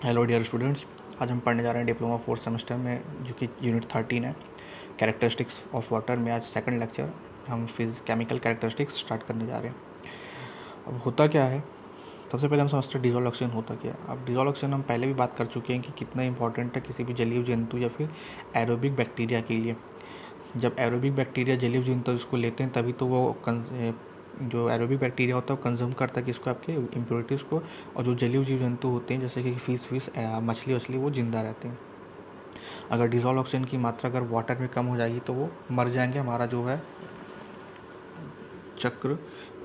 Hello dear students, आज हम पढ़ने जा रहे हैं डिप्लोमा फोर्थ सेमेस्टर में, जो कि यूनिट 13 है, कैरेक्टरिस्टिक्स ऑफ वाटर में। आज सेकंड लेक्चर हम केमिकल कैरेक्टरिस्टिक्स स्टार्ट करने जा रहे हैं। अब होता क्या है, सबसे पहले हम समझते हैं डिजोल्व ऑक्सीजन होता क्या है। अब डिजोल्व ऑक्सीजन हम पहले भी बात कर चुके हैं कि कितना इंपॉर्टेंट है किसी भी जलीय जंतु या फिर एरोबिक बैक्टीरिया के लिए। जब एरोबिक बैक्टीरिया जलीय जंतु उसको लेते हैं तभी तो वो जो एरोबिक बैक्टीरिया होता है वो कंज्यूम करता है किसको, आपके इम्प्योरिटीज़ को। और जो जलीय जीव जंतु होते हैं जैसे कि फिश मछली वछली, वो जिंदा रहते हैं। अगर डिजोल्व ऑक्सीजन की मात्रा अगर वाटर में कम हो जाएगी तो वो मर जाएंगे, हमारा जो है चक्र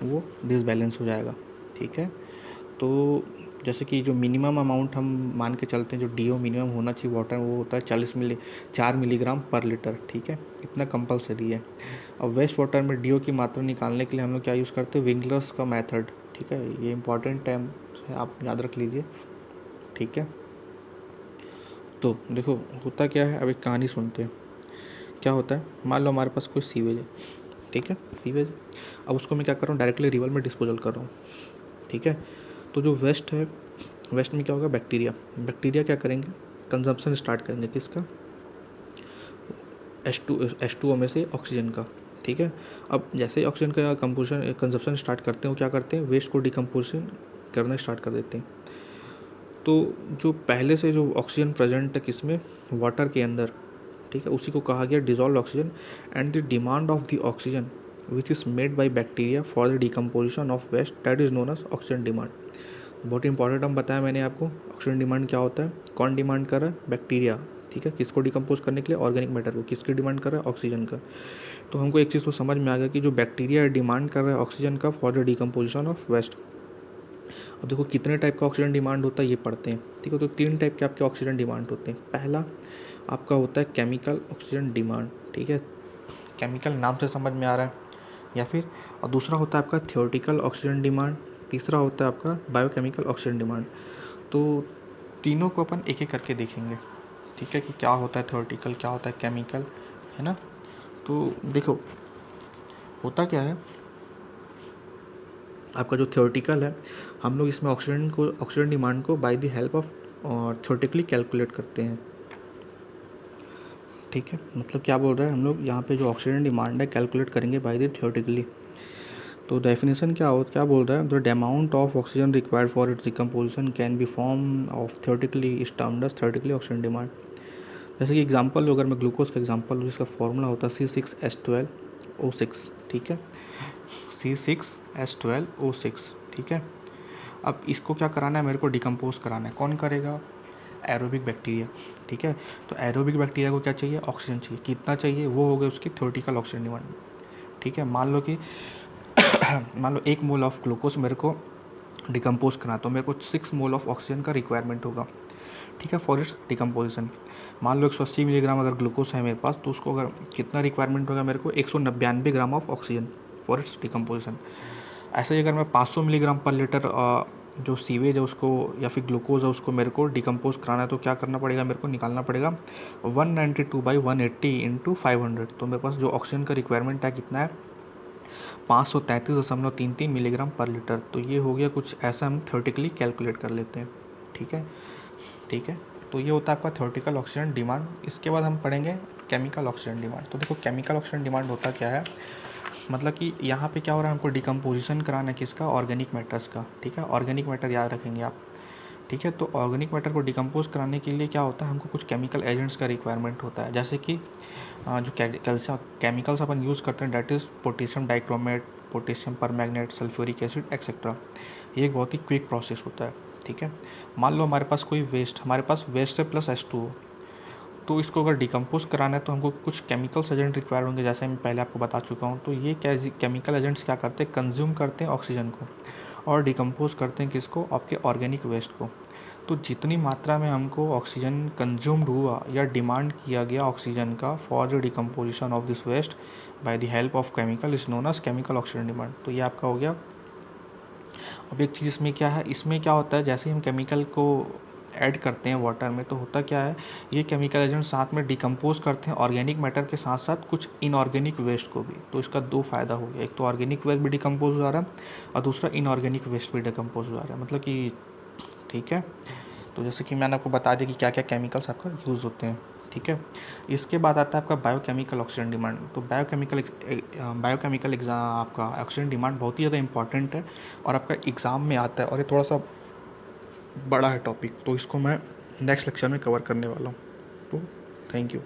वो डिसबैलेंस हो जाएगा। ठीक है, तो जैसे कि जो मिनिमम अमाउंट हम मान के चलते हैं, जो डीओ मिनिमम होना चाहिए वाटर, वो होता है 4 मिलीग्राम पर लीटर। ठीक है, इतना कंपलसरी है। अब वेस्ट वाटर में डीओ की मात्रा निकालने के लिए हम लोग क्या यूज़ करते हैं, विंगलर्स का मेथड। ठीक है, ये इंपॉर्टेंट टर्म है, आप याद रख लीजिए। ठीक है, तो देखो होता क्या है, अब एक कहानी सुनते हैं। क्या होता है, मान लो हमारे पास कोई सीवेज है। ठीक है, सीवेज, अब उसको मैं क्या कर रहा हूँ, डायरेक्टली रिवर में डिस्पोजल कर रहा हूँ। ठीक है, तो जो वेस्ट है, वेस्ट में क्या होगा, बैक्टीरिया बैक्टीरिया क्या करेंगे, कंजम्पशन स्टार्ट करेंगे किसका, H2O में से ऑक्सीजन का। ठीक है, अब जैसे ही ऑक्सीजन का कंपोजिशन कंजप्शन स्टार्ट करते हैं, वो क्या करते हैं, वेस्ट को डिकम्पोजिशन करना स्टार्ट कर देते हैं। तो जो पहले से जो ऑक्सीजन प्रेजेंट है किसमें, वाटर के अंदर, ठीक है, उसी को कहा गया dissolve oxygen. And the demand of the oxygen which is made by bacteria for the decomposition of waste, that is known as oxygen demand. बहुत इंपॉर्टेंट हम बताया मैंने आपको, ऑक्सीजन डिमांड क्या होता है, कौन डिमांड कर रहा है, बैक्टीरिया। ठीक है, किसको डिकम्पोज करने के लिए, ऑर्गेनिक मैटर को। किसकी डिमांड कर रहा है, ऑक्सीजन का। तो हमको एक चीज़ तो समझ में आ गया कि जो बैक्टीरिया डिमांड कर रहा है ऑक्सीजन का for the decomposition of waste. अब देखो कितने टाइप का ऑक्सीजन डिमांड होता है ये पढ़ते हैं। ठीक है, तो 3 टाइप के आपके ऑक्सीजन डिमांड होते हैं। पहला आपका होता है केमिकल ऑक्सीजन डिमांड। ठीक है, केमिकल नाम से समझ में आ रहा है या फिर, और दूसरा होता है आपका थियोरेटिकल ऑक्सीजन डिमांड। तीसरा होता है आपका बायोकेमिकल ऑक्सीजन डिमांड। तो तीनों को अपन एक एक करके देखेंगे। ठीक है, कि क्या होता है थियोरेटिकल, क्या होता है केमिकल, है ना। तो देखो होता क्या है, आपका जो थियोरेटिकल है, हम लोग इसमें ऑक्सीजन डिमांड को bye the help of theoretically calculate करते हैं। ठीक है, मतलब क्या बोल रहा है, हम लोग यहाँ पे जो ऑक्सीजन डिमांड है कैलकुलेट करेंगे बाय द थियोरेटिकली। तो डेफिनेशन क्या बोल रहा है, the amount of oxygen required for its decomposition can be form of theoretically is termed as theoretically oxygen demand. जैसे कि एग्जांपल लो, अगर मैं ग्लूकोज का एग्जांपल लूँ, जिसका फॉर्मूला होता है C6H12O6। ठीक है, C6H12O6। ठीक है, अब इसको क्या कराना है, मेरे को डिकम्पोज कराना है। कौन करेगा, एरोबिक बैक्टीरिया। ठीक है, तो एरोबिक बैक्टीरिया को क्या चाहिए, ऑक्सीजन चाहिए। कितना चाहिए, वो हो गया उसकी थियोरेटिकल ऑक्सीजन डिमांड। ठीक है, मान लो कि मान लो 1 मोल ऑफ ग्लूकोज मेरे को डिकम्पोज करना, तो मेरे को 6 मोल ऑफ ऑक्सीजन का रिक्वायरमेंट होगा। ठीक है, फॉर इट्स डिकम्पोजिशन। मान लो 180 मिलीग्राम अगर ग्लूकोज है मेरे पास, तो उसको अगर कितना रिक्वायरमेंट होगा, मेरे को 199 gram of oxygen for its decomposition. ऐसे ही अगर मैं 500 मिलीग्राम पर लीटर जो सीवेज है उसको या फिर ग्लूकोज है उसको मेरे को डिकम्पोज कराना है, तो क्या करना पड़ेगा, मेरे को निकालना पड़ेगा 192/180 इंटू 500। तो मेरे पास जो ऑक्सीजन का रिक्वायरमेंट है कितना है, 533.33 मिलीग्राम पर लीटर। तो ये हो गया कुछ ऐसा, हम थियोरेटिकली कैलकुलेट कर लेते हैं। ठीक है, ठीक है, तो ये होता है आपका थियोरेटिकल ऑक्सीजन डिमांड। इसके बाद हम पढ़ेंगे केमिकल ऑक्सीजन डिमांड। तो देखो केमिकल ऑक्सीजन डिमांड होता क्या है, मतलब कि यहाँ पे क्या हो रहा है, हमको डिकम्पोजिशन कराना है किसका, ऑर्गेनिक मैटर्स का। ठीक है, ऑर्गेनिक मैटर याद रखेंगे आप। ठीक है, तो ऑर्गेनिक मैटर को डिकम्पोज कराने के लिए क्या होता है, हमको कुछ केमिकल एजेंट्स का रिक्वायरमेंट होता है। जैसे कि जो कैल्शियम केमिकल्स अपन यूज़ करते हैं, that is potassium dichromate, potassium permanganate, sulphuric acid etcetera. ये एक बहुत ही क्विक प्रोसेस होता है। ठीक है, मान लो हमारे पास कोई वेस्ट, हमारे पास वेस्ट है प्लस H2O, तो इसको अगर डिकम्पोज कराना है तो हमको कुछ केमिकल्स एजेंट रिक्वायर होंगे, जैसे मैं पहले आपको बता चुका हूँ। तो ये केमिकल एजेंट्स क्या करते हैं, कंज्यूम करते हैं ऑक्सीजन को और डिकम्पोज करते हैं किसको, आपके ऑर्गेनिक वेस्ट को। तो जितनी मात्रा में हमको ऑक्सीजन कंज्यूम्ड हुआ या डिमांड किया गया ऑक्सीजन का for the decomposition of this waste by the help of chemical is known as chemical oxygen demand. तो ये आपका हो गया। अब एक चीज़ इसमें क्या है, इसमें क्या होता है, जैसे हम केमिकल को ऐड करते हैं वाटर में, तो होता क्या है, ये केमिकल एजेंट साथ में डिकम्पोज करते हैं ऑर्गेनिक मैटर के साथ साथ कुछ इनऑर्गेनिक वेस्ट को भी। तो इसका 2 फ़ायदा हो गया, एक तो ऑर्गेनिक वेस्ट भी डिकम्पोज हो रहा है और दूसरा इनऑर्गेनिक वेस्ट भी डिकम्पोज हो रहा है, मतलब कि ठीक है। तो जैसे कि मैंने आपको बता दिया कि क्या क्या केमिकल्स आपका यूज़ होते हैं, ठीक है। इसके बाद आता है आपका बायोकेमिकल ऑक्सीजन डिमांड। तो बायोकेमिकल एग्जाम आपका ऑक्सीजन डिमांड बहुत ही ज़्यादा इंपॉर्टेंट है और आपका एग्ज़ाम में आता है, और ये थोड़ा सा बड़ा है टॉपिक, तो इसको मैं नेक्स्ट लेक्चर में कवर करने वाला हूँ। तो थैंक यू।